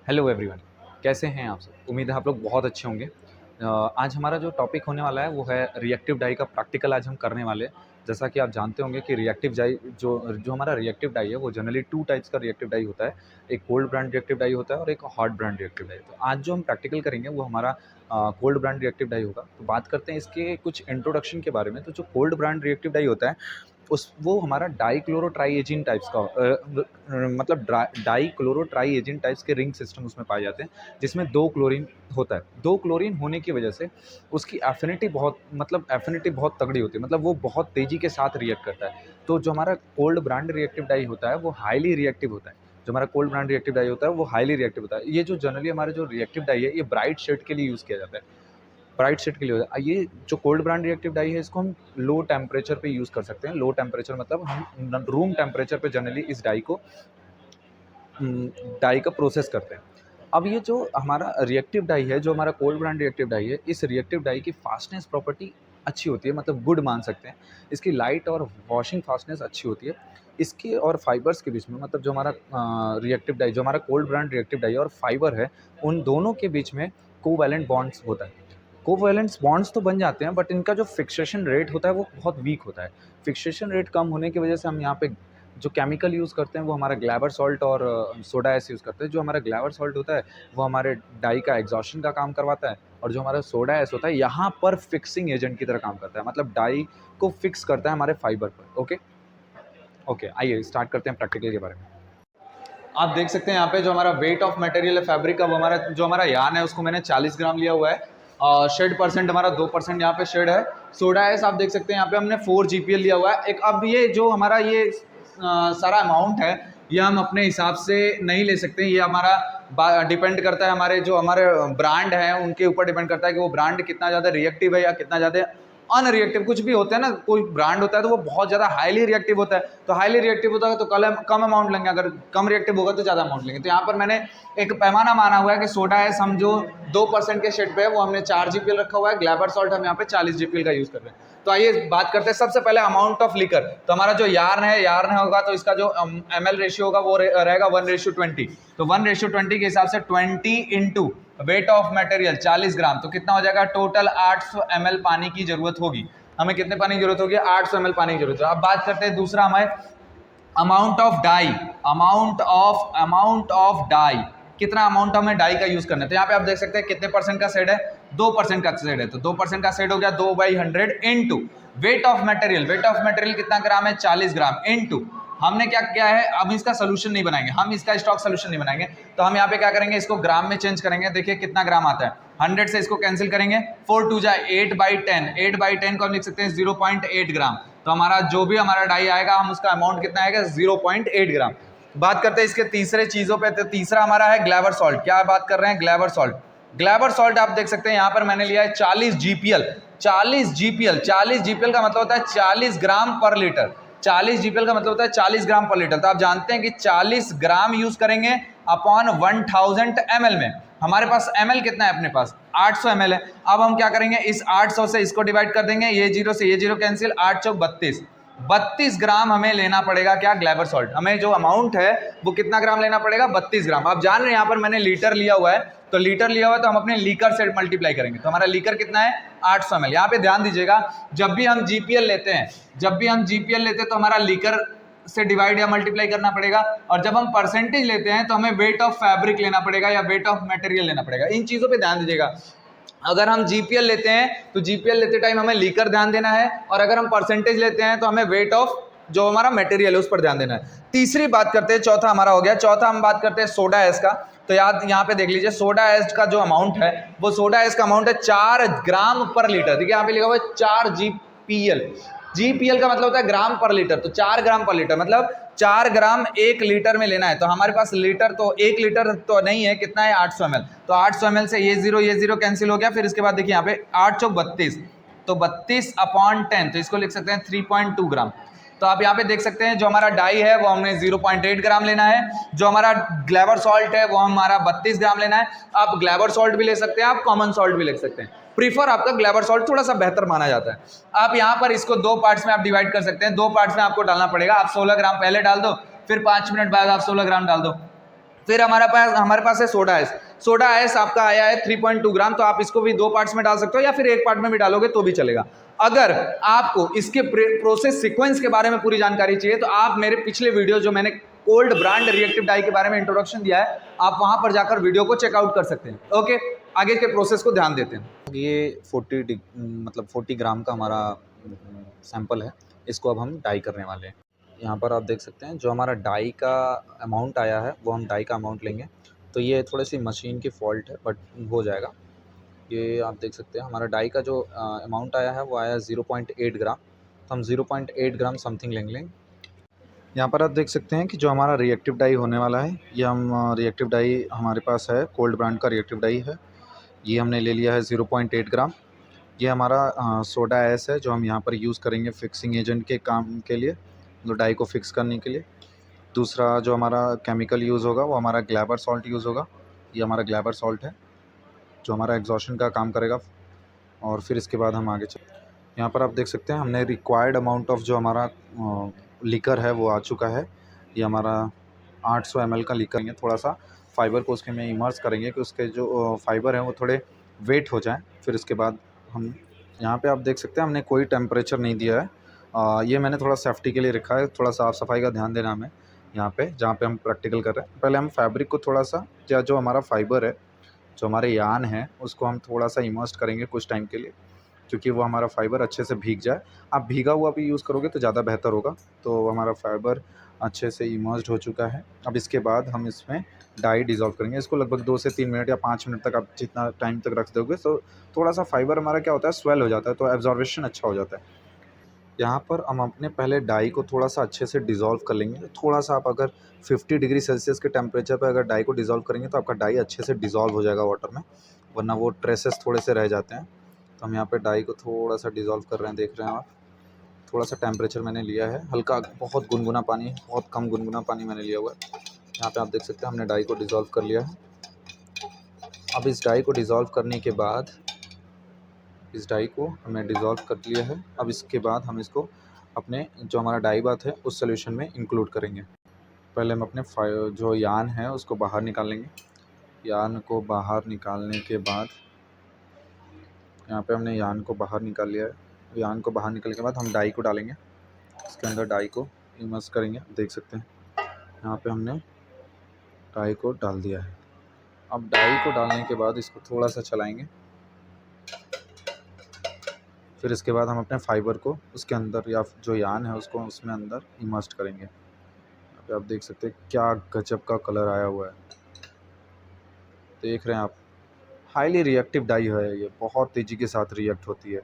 Hello everyone, कैसे हैं आप सब? उम्मीद है आप लोग बहुत अच्छे होंगे। आज हमारा जो टॉपिक होने वाला है वो है रिएक्टिव डाई का प्रैक्टिकल आज हम करने वाले हैं। जैसा कि आप जानते होंगे कि रिएक्टिव डाई जो जो हमारा रिएक्टिव डाई है वो जनरली 2 टाइप्स का रिएक्टिव डाई होता है। एक कोल्ड ब्रांड रिएक्टिव डाई होता है और एक हॉट ब्रांड रिएक्टिव डाई। तो आज जो हम प्रैक्टिकल करेंगे वो हमारा कोल्ड ब्रांड रिएक्टिव डाई होगा। तो बात करते हैं इसके कुछ इंट्रोडक्शन के बारे में। तो जो कोल्ड ब्रांड रिएक्टिव डाई होता है उस वो हमारा डाईक्लोरोट्राईएजिन टाइप्स का मतलब डाईक्लोरोट्राईएजिन टाइप्स के रिंग सिस्टम उसमें पाए जाते हैं, जिसमें 2 क्लोरीन होता है। 2 क्लोरीन होने की वजह से उसकी एफिनिटी बहुत तगड़ी होती है, मतलब वो बहुत तेज़ी के साथ रिएक्ट करता है। तो जो हमारा कोल्ड ब्रांड रिएक्टिव डाई होता है वो हाईली रिएक्टिव होता है। जो हमारा कोल्ड ब्रांड रिएक्टिव डाई होता है वो हाईली रिएक्टिव होता है। ये जो जनरली हमारे जो रिएक्टिव डाई है ये ब्राइट शेड के लिए यूज़ किया जाता है। ब्राइट शेड के लिए होता है। ये जो कोल्ड ब्रांड रिएक्टिव डाई है इसको हम लो टेम्परेचर पे यूज़ कर सकते हैं। लो टेम्परेचर मतलब हम रूम टेम्परेचर पे जनरली इस डाई का प्रोसेस करते हैं। अब ये जो हमारा रिएक्टिव डाई है, जो हमारा कोल्ड ब्रांड रिएक्टिव डाई है, इस रिएक्टिव डाई की फास्टनेस प्रॉपर्टी अच्छी होती है, मतलब गुड मान सकते हैं। इसकी लाइट और वॉशिंग फास्टनेस अच्छी होती है। इसके और फाइबर्स के बीच में, मतलब जो हमारा रिएक्टिव डाई, जो हमारा कोल्ड ब्रांड रिएक्टिव डाई है और फाइबर है, उन दोनों के बीच में कोवैलेंट बॉन्ड्स होता है। कोवैलेंस बॉन्ड्स तो बन जाते हैं, बट इनका जो फिक्सेशन रेट होता है वो बहुत वीक होता है। फिक्सेशन रेट कम होने की वजह से हम यहाँ पे जो केमिकल यूज़ करते हैं वो हमारा ग्लैबर सॉल्ट और सोडा एस यूज़ करते हैं। जो हमारा ग्लैबर सॉल्ट होता है वो हमारे डाई का एग्जॉशन का काम करवाता है, और जो हमारा सोडा एस होता है यहाँ पर फिक्सिंग एजेंट की तरह काम करता है, मतलब डाई को फिक्स करता है हमारे फाइबर पर। ओके, आइए स्टार्ट करते हैं प्रैक्टिकल के बारे में। आप देख सकते हैं यहाँ पे जो हमारा वेट ऑफ मटेरियल है फैब्रिक का, वो हमारा यार्न है उसको मैंने 40 ग्राम लिया हुआ है। शेड परसेंट हमारा 2% यहाँ पे शेड है। सोडा एस आप देख सकते हैं यहाँ पे हमने 4 GPL लिया हुआ है। एक अब ये जो हमारा ये सारा अमाउंट है ये हम अपने हिसाब से नहीं ले सकते, ये हमारा डिपेंड करता है हमारे ब्रांड हैं उनके ऊपर डिपेंड करता है कि वो ब्रांड कितना ज़्यादा रिएक्टिव है या कितना ज़्यादा अनरिएक्टिव। कुछ भी होता है ना, कोई ब्रांड होता है तो वो बहुत ज़्यादा हाईली रिएक्टिव होता है, तो हाईली रिएक्टिव होता है तो कम अमाउंट लेंगे, अगर कम रिएक्टिव होगा तो ज़्यादा अमाउंट लेंगे। तो यहाँ पर मैंने एक पैमाना माना हुआ है कि सोडा एस हम जो 2% के शेड पे है वो हमने 4 GPL रखा हुआ है। ग्लैबर सॉल्ट हम यहाँ पे 40 GPL का यूज़ कर रहे हैं। तो आइए बात करते हैं सबसे पहले अमाउंट ऑफ लिकर। तो हमारा जो यार्न होगा तो इसका जो ML रेशियो होगा वो रहेगा 1:20। तो 1:20 के हिसाब से 20 इंटू वेट ऑफ मटेरियल 40 ग्राम, तो कितना हो जाएगा टोटल 800 ml पानी की जरूरत होगी। हमें कितने पानी की जरूरत होगी? 800 ml पानी की जरूरत है। अब बात करते हैं दूसरा, हमें अमाउंट ऑफ डाई कितना अमाउंट हमें डाई का यूज करना है। तो यहाँ पे आप देख सकते हैं कितने परसेंट का सेड है, 2% का सेड है। तो 2% का सेड हो गया 2/100 इंटू वेट ऑफ मटेरियल कितना ग्राम है? 40 ग्राम इंटू हमने क्या किया है, अब इसका सोल्यूशन नहीं बनाएंगे, हम इसका स्टॉक सोल्यूशन नहीं बनाएंगे, तो हम यहाँ पे क्या करेंगे, इसको ग्राम में चेंज करेंगे। देखिए कितना ग्राम आता है, 100 से इसको कैंसिल करेंगे, 4 2 जा 8/10, 8/10 को हम लिख सकते हैं 0.8 ग्राम। तो हमारा जो भी हमारा डाई आएगा हम उसका अमाउंट कितना आएगा? 0.8 ग्राम। बात करते हैं इसके तीसरे चीजों पे। तो तीसरा हमारा है ग्लैबर सॉल्ट। क्या बात कर रहे हैं? ग्लैबर सॉल्ट आप देख सकते हैं यहाँ पर मैंने लिया है 40 GPL। 40 GPL का मतलब होता है 40 ग्राम पर लीटर। 40 GPL का मतलब होता है 40 ग्राम पर लीटर। तो आप जानते हैं कि 40 ग्राम यूज करेंगे अपॉन 1000 ml में। हमारे पास ml कितना है? अपने पास 800 ml है। अब हम क्या करेंगे, इस 800 से इसको डिवाइड कर देंगे, ये जीरो से ये जीरो कैंसिल, 8 चौक 32 ग्राम हमें लेना पड़ेगा। क्या? ग्लैबर सॉल्ट। हमें जो अमाउंट है वो कितना ग्राम लेना पड़ेगा? 32 ग्राम। आप जान रहे हैं यहाँ पर मैंने लीटर लिया हुआ है, तो लीटर लिया हुआ है तो हम अपने लीकर से मल्टीप्लाई करेंगे। तो हमारा लीकर कितना है? 800 ml। यहाँ पे ध्यान दीजिएगा, जब भी हम GPL लेते हैं तो हमारा लीकर से डिवाइड या मल्टीप्लाई करना पड़ेगा, और जब हम परसेंटेज लेते हैं तो हमें वेट ऑफ फैब्रिक लेना पड़ेगा या वेट ऑफ मटेरियल लेना पड़ेगा। इन चीजों पे ध्यान दीजिएगा। अगर हम GPL लेते हैं तो GPL लेते टाइम हमें लीकर ध्यान देना है, और अगर हम परसेंटेज लेते हैं तो हमें वेट ऑफ जो हमारा मटेरियल है उस पर ध्यान देना है। तीसरी बात करते हैं, चौथा हमारा हो गया। चौथा हम बात करते हैं सोडा एस का। तो यहाँ पे देख लीजिए, सोडा एस का जो अमाउंट है वो सोडा एस का अमाउंट है 4 ग्राम पर लीटर। देखिए यहाँ पे लिखा हुआ है 4 GPL का मतलब होता है ग्राम पर लीटर। तो 4 ग्राम पर लीटर मतलब 4 ग्राम 1 लीटर में लेना है। तो हमारे पास लीटर तो 1 लीटर तो नहीं है, कितना है? 800 ml। तो 800 ml से ये जीरो कैंसिल हो गया। फिर इसके बाद देखिए यहाँ पे 8 चौक 32, तो 32/10, तो इसको लिख सकते हैं 3.2 ग्राम। तो आप यहाँ पे देख सकते हैं जो हमारा डाई है वो हमने 0.8 ग्राम लेना है, जो हमारा ग्लैबर सॉल्ट है वो हमारा 32 ग्राम लेना है। आप ग्लैबर सॉल्ट भी ले सकते हैं, आप कॉमन सॉल्ट भी ले सकते हैं। प्रीफर आपका ग्लैबर सॉल्ट थोड़ा सा बेहतर माना जाता है। आप यहाँ पर इसको 2 पार्ट्स में आप डिवाइड कर सकते हैं। 2 पार्ट्स में आपको डालना पड़ेगा। आप 16 ग्राम पहले डाल दो, फिर 5 मिनट बाद आप 16 ग्राम डाल दो। फिर हमारे पास है सोडा आइस। सोडा आइस आपका आया है 3.2 ग्राम, तो आप इसको भी 2 पार्ट्स में डाल सकते हो या फिर एक पार्ट में भी डालोगे तो भी चलेगा। अगर आपको इसके प्रोसेस सीक्वेंस के बारे में पूरी जानकारी चाहिए तो आप मेरे पिछले वीडियो जो मैंने कोल्ड ब्रांड रिएक्टिव डाई के बारे में इंट्रोडक्शन दिया है, आप वहां पर जाकर वीडियो को चेकआउट कर सकते हैं। ओके, आगे के प्रोसेस को ध्यान देते हैं। ये 40 ग्राम का हमारा सैंपल है, इसको अब हम डाई करने वाले हैं। यहाँ पर आप देख सकते हैं जो हमारा डाई का अमाउंट आया है वो हम डाई का अमाउंट लेंगे। तो ये थोड़ी सी मशीन की फ़ॉल्ट है बट हो जाएगा। ये आप देख सकते हैं हमारा डाई का जो अमाउंट आया है वो आया 0.8 ग्राम, तो हम 0.8 ग्राम समथिंग लेंगे। यहाँ पर आप देख सकते हैं कि जो हमारा रिएक्टिव डाई होने वाला है, ये हम रिएक्टिव डाई हमारे पास है, कोल्ड ब्रांड का रिएक्टिव डाई है। ये हमने ले लिया है 0.8 ग्राम। ये हमारा सोडा एस है जो हम यहाँ पर यूज़ करेंगे फिक्सिंग एजेंट के काम के लिए, तो डाई को फिक्स करने के लिए। दूसरा जो हमारा केमिकल यूज़ होगा वो हमारा ग्लैबर सॉल्ट यूज़ होगा। ये हमारा ग्लैबर सॉल्ट है जो हमारा एग्जॉशन का काम करेगा। और फिर इसके बाद हम आगे चल, यहाँ पर आप देख सकते हैं हमने रिक्वायर्ड अमाउंट ऑफ जो हमारा लिकर है वो आ चुका है। ये हमारा 800 ml का लिकर है। थोड़ा सा फाइबर को उसके में इमर्स करेंगे कि उसके जो फाइबर हैं वो थोड़े वेट हो जाएं। फिर इसके बाद हम यहाँ पे आप देख सकते हैं हमने कोई टेम्परेचर नहीं दिया है। ये मैंने थोड़ा सेफ्टी के लिए रखा है, थोड़ा साफ़ सफाई का ध्यान देना हमें यहाँ पे जहाँ पे हम प्रैक्टिकल कर रहे हैं। पहले हम फैब्रिक को थोड़ा सा, या जो हमारा फाइबर है, जो हमारे यान है, उसको हम थोड़ा सा इमर्स करेंगे कुछ टाइम के लिए, क्योंकि वो हमारा फाइबर अच्छे से भीग जाए। आप भीगा हुआ भी यूज़ करोगे तो ज़्यादा बेहतर होगा। तो हमारा फाइबर अच्छे से इमर्स्ड हो चुका है। अब इसके बाद हम इसमें डाई डिज़ोल्व करेंगे। इसको लगभग 2 से 3 मिनट या 5 मिनट तक आप जितना टाइम तक रख दोगे तो थोड़ा सा फाइबर हमारा क्या होता है, स्वेल हो जाता है, तो एब्जॉर्बेशन अच्छा हो जाता है। यहाँ पर हम अपने पहले डाई को थोड़ा सा अच्छे से डिज़ोल्व कर लेंगे। थोड़ा सा आप अगर 50 डिग्री सेल्सियस के टेम्परेचर पर अगर डाई को डिज़ोल्व करेंगे तो आपका डाई अच्छे से डिज़ोल्व हो जाएगा वाटर में, वरना वो ट्रेसेस थोड़े से रह जाते हैं। तो हम यहाँ पे डाई को थोड़ा सा डिज़ोल्व कर रहे हैं, देख रहे हैं आप। थोड़ा सा टेम्परेचर मैंने लिया है, हल्का, बहुत गुनगुना पानी, बहुत कम गुनगुना पानी मैंने लिया हुआ है। यहाँ पे आप देख सकते हैं हमने डाई को डिज़ोल्व कर लिया है। अब इस डाई को डिज़ोल्व करने के बाद, इस डाई को हमने डिज़ोल्व कर लिया है। अब इसके बाद हम इसको अपने जो हमारा डाई बात है उस सॉल्यूशन में इंक्लूड करेंगे। पहले हम अपने जो यान है उसको बाहर निकालेंगे। यान को बाहर निकालने के बाद, यहाँ पे हमने यान को बाहर निकाल लिया है। यान को बाहर निकालने के बाद हम डाई को डालेंगे, इसके अंदर डाई को इमर्स करेंगे। देख सकते हैं यहाँ पे हमने डाई को डाल दिया है। अब डाई को डालने के बाद इसको थोड़ा सा चलाएंगे। फिर इसके बाद हम अपने फाइबर को उसके अंदर, या जो यान है उसको उसमें अंदर इमर्स्ड करेंगे। यहाँ पे आप देख सकते हैं क्या गजब का कलर आया हुआ है, देख रहे हैं आप। हाईली रिएक्टिव डाई है ये, बहुत तेज़ी के साथ रिएक्ट होती है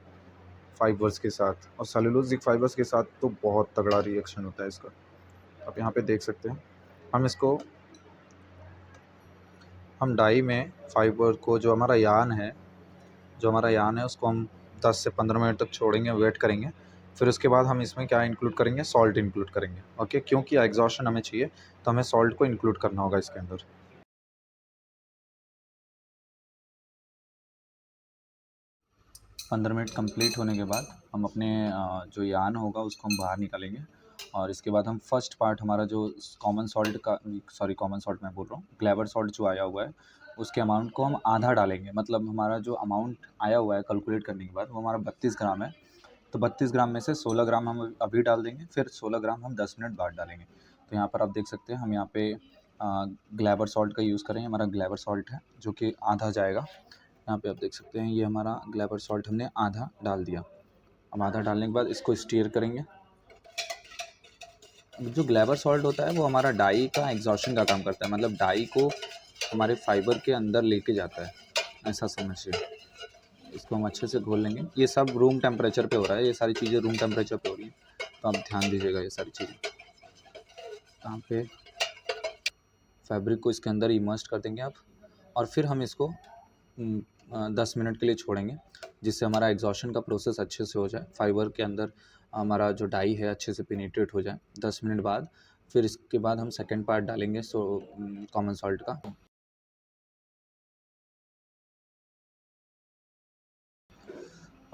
फाइबर्स के साथ, और सेलुलोजिक फाइबर्स के साथ तो बहुत तगड़ा रिएक्शन होता है इसका। आप यहाँ पे देख सकते हैं हम इसको, हम डाई में फाइबर को, जो हमारा यान है उसको हम 10 से 15 मिनट तक छोड़ेंगे, वेट करेंगे। फिर उसके बाद हम इसमें क्या इंक्लूड करेंगे, सॉल्ट इंक्लूड करेंगे। ओके, क्योंकि एग्जॉशन हमें चाहिए तो हमें सॉल्ट को इंक्लूड करना होगा इसके अंदर। 15 मिनट कंप्लीट होने के बाद हम अपने जो यान होगा उसको हम बाहर निकालेंगे। और इसके बाद हम फर्स्ट पार्ट हमारा जो कॉमन सॉल्ट का, सॉरी कॉमन सॉल्ट मैं बोल रहा हूँ, ग्लैबर सॉल्ट जो आया हुआ है उसके अमाउंट को हम आधा डालेंगे। मतलब हमारा जो अमाउंट आया हुआ है कैलकुलेट करने के बाद वो हमारा 32 ग्राम है, तो 32 ग्राम में से 16 ग्राम हम अभी डाल देंगे, फिर 16 ग्राम हम 10 मिनट बाद डालेंगे। तो यहाँ पर आप देख सकते हैं हम यहाँ पे ग्लैबर सॉल्ट का यूज़ करेंगे। हमारा ग्लैबर सॉल्ट है जो कि आधा जाएगा। यहाँ पे आप देख सकते हैं ये हमारा ग्लैबर सॉल्ट हमने आधा डाल दिया। अब आधा डालने के बाद इसको स्टीयर करेंगे। जो ग्लैबर सॉल्ट होता है वो हमारा डाई का एग्जॉशन का काम करता है, मतलब डाई को हमारे फाइबर के अंदर लेके जाता है, ऐसा समझिए। इसको हम अच्छे से घोल लेंगे। ये सब रूम टेम्परेचर पे हो रहा है, ये सारी चीज़ें रूम टेम्परेचर पे हो रही हैं, तो आप ध्यान दीजिएगा ये सारी चीज़ें। यहाँ पे फैब्रिक को इसके अंदर इमर्स्ड कर देंगे आप, और फिर हम इसको 10 मिनट के लिए छोड़ेंगे, जिससे हमारा एग्जॉशन का प्रोसेस अच्छे से हो जाए, फाइबर के अंदर हमारा जो डाई है अच्छे से पेनिट्रेट हो जाए 10 मिनट बाद। फिर इसके बाद हम सेकेंड पार्ट डालेंगे कॉमन सॉल्ट का।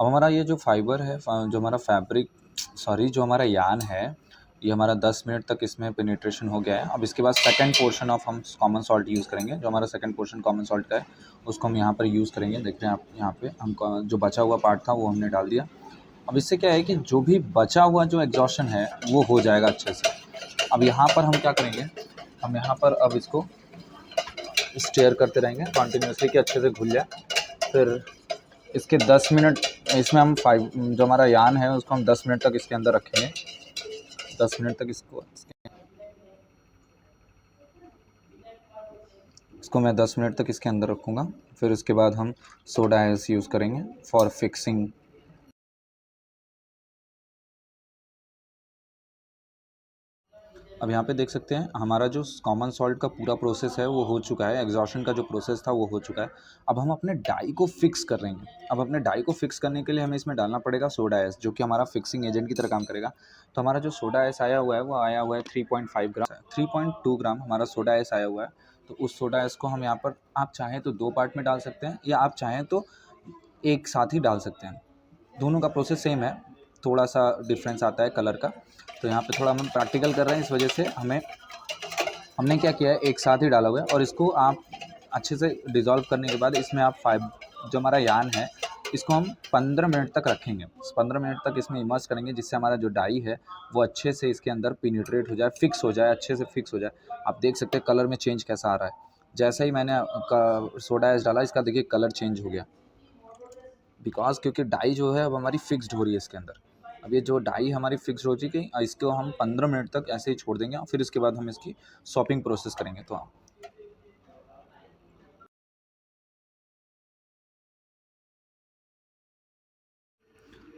अब हमारा ये जो फाइबर है, जो हमारा फैब्रिक, सॉरी जो हमारा यान है ये हमारा 10 मिनट तक इसमें पेनिट्रेशन हो गया है। अब इसके बाद सेकंड पोर्शन ऑफ हम कॉमन सॉल्ट यूज़ करेंगे। जो हमारा सेकंड पोर्शन कॉमन सॉल्ट का है उसको हम यहाँ पर यूज़ करेंगे। देख रहे हैं आप यहाँ पे हम जो बचा हुआ पार्ट था वो हमने डाल दिया। अब इससे क्या है कि जो भी बचा हुआ जो एग्जॉशन है वो हो जाएगा अच्छे से। अब यहाँ पर हम क्या करेंगे, हम यहाँ पर अब इसको स्टेयर करते रहेंगे कंटिन्यूसली कि अच्छे से घुल जाए। फिर इसके 10 मिनट इसमें हम जो हमारा यान है उसको हम 10 मिनट तक इसके अंदर रखेंगे। 10 मिनट तक इसको मैं 10 मिनट तक इसके अंदर रखूँगा। फिर उसके बाद हम सोडा आयस यूज़ करेंगे फॉर फिक्सिंग। अब यहाँ पे देख सकते हैं हमारा जो कॉमन सॉल्ट का पूरा प्रोसेस है वो हो चुका है। एग्जॉशन का जो प्रोसेस था वो हो चुका है। अब हम अपने डाई को फिक्स कर रहे हैं। अब अपने डाई को फिक्स करने के लिए हमें इसमें डालना पड़ेगा सोडा आयस, जो कि हमारा फिक्सिंग एजेंट की तरह काम करेगा। तो हमारा जो सोडा आयस आया हुआ है वो आया हुआ है 3.5 ग्राम, 3.2 ग्राम हमारा सोडा आयस आया हुआ है। तो उस सोडा आयस को हम यहाँ पर आप चाहें तो 2 पार्ट में डाल सकते हैं या आप चाहें तो एक साथ ही डाल सकते हैं। दोनों का प्रोसेस सेम है, थोड़ा सा डिफरेंस आता है कलर का। तो यहाँ पे थोड़ा हम प्रैक्टिकल कर रहे हैं, इस वजह से हमने क्या किया है एक साथ ही डाला हुआ है। और इसको आप अच्छे से डिज़ोल्व करने के बाद इसमें आप जो हमारा यान है इसको हम 15 मिनट तक रखेंगे। 15 मिनट तक इसमें इमर्स करेंगे, जिससे हमारा जो डाई है वो अच्छे से इसके अंदर पेनिट्रेट हो जाए, फिक्स हो जाए, अच्छे से फिक्स हो जाए। आप देख सकते हैं कलर में चेंज कैसा आ रहा है। जैसा ही मैंने सोडा ऐश डाला इसका देखिए कलर चेंज हो गया, बिकॉज क्योंकि डाई जो है अब हमारी फिक्स्ड हो रही है इसके अंदर। अब ये जो डाई हमारी फिक्स्ड हो चुकी है इसको हम 15 मिनट तक ऐसे ही छोड़ देंगे और फिर इसके बाद हम इसकी शॉपिंग प्रोसेस करेंगे। तो हाँ,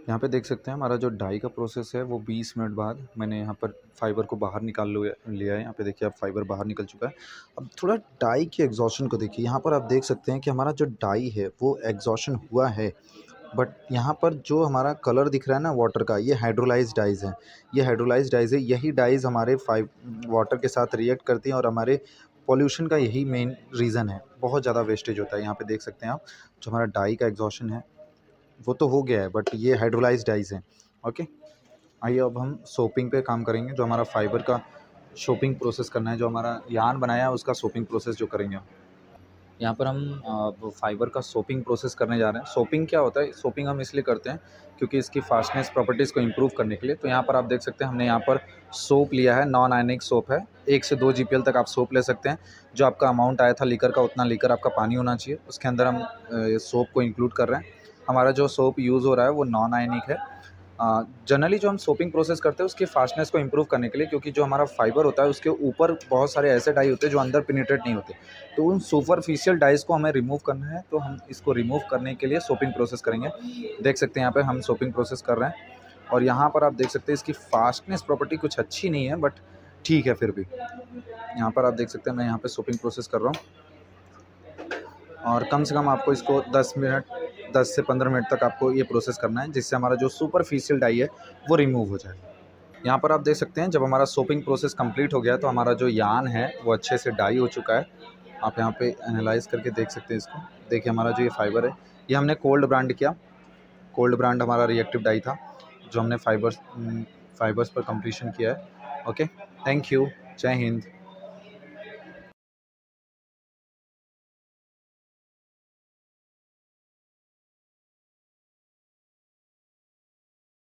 यहाँ पे देख सकते हैं हमारा जो डाई का प्रोसेस है वो 20 मिनट बाद मैंने यहाँ पर फाइबर को बाहर निकाल लिया है। यहाँ पे देखिए अब फाइबर बाहर निकल चुका है। अब थोड़ा डाई के एग्जॉशन को देखिए। यहाँ पर आप देख सकते हैं कि हमारा जो डाई है वो एग्जॉशन हुआ है, बट यहाँ पर जो हमारा कलर दिख रहा है ना वाटर का, ये हाइड्रोलाइज्ड डाइज़ है। ये हाइड्रोलाइज्ड डाइज़ है, यही डाइज़ हमारे वाटर के साथ रिएक्ट करती हैं और हमारे पॉल्यूशन का यही मेन रीज़न है। बहुत ज़्यादा वेस्टेज होता है। यहाँ पे देख सकते हैं आप जो हमारा डाई का एग्जॉशन है वो तो हो गया है, बट ये हाइड्रोलाइज्ड डाइज़ हैं। ओके, आइए अब हम सोपिंग पे काम करेंगे। जो हमारा फाइबर का सोपिंग प्रोसेस करना है, जो हमारा यान बनाया है उसका सोपिंग प्रोसेस जो करेंगे हम। यहाँ पर हम फाइबर का सोपिंग प्रोसेस करने जा रहे हैं। सोपिंग क्या होता है, सोपिंग हम इसलिए करते हैं क्योंकि इसकी फास्टनेस प्रॉपर्टीज़ को इम्प्रूव करने के लिए। तो यहाँ पर आप देख सकते हैं हमने यहाँ पर सोप लिया है, नॉन आयनिक सोप है। 1 से 2 GPL तक आप सोप ले सकते हैं। जो आपका अमाउंट आया था लीकर का उतना लीकर आपका पानी होना चाहिए। उसके अंदर हम सोप को इंक्लूड कर रहे हैं। हमारा जो सोप यूज़ हो रहा है वो नॉन आयनिक है। जनरली जो हम सोपिंग प्रोसेस करते हैं उसकी फास्टनेस को इम्प्रूव करने के लिए, क्योंकि जो हमारा फाइबर होता है उसके ऊपर बहुत सारे ऐसे डाई होते हैं जो अंदर पेनिट्रेट नहीं होते। तो उन सुपरफिशियल डाइज़ को हमें रिमूव करना है। तो हम इसको रिमूव करने के लिए सोपिंग प्रोसेस करेंगे। देख सकते हैं यहाँ पे हम सोपिंग प्रोसेस कर रहे हैं और यहाँ पर आप देख सकते हैं इसकी फास्टनेस प्रॉपर्टी कुछ अच्छी नहीं है, बट ठीक है फिर भी। यहाँ पर आप देख सकते हैं मैं यहाँ पे सोपिंग प्रोसेस कर रहा हूँ और कम से कम आपको इसको 10 से 15 मिनट तक आपको ये प्रोसेस करना है, जिससे हमारा जो सुपरफिशियल डाई है वो रिमूव हो जाए। यहाँ पर आप देख सकते हैं जब हमारा सोपिंग प्रोसेस कंप्लीट हो गया तो हमारा जो यान है वो अच्छे से डाई हो चुका है। आप यहाँ पे एनालाइज करके देख सकते हैं इसको। देखिए हमारा जो ये फाइबर है ये हमने कोल्ड ब्रांड किया। कोल्ड ब्रांड हमारा रिएक्टिव डाई था जो हमने फाइबर्स पर कंप्लीशन किया है। ओके, थैंक यू, जय हिंद।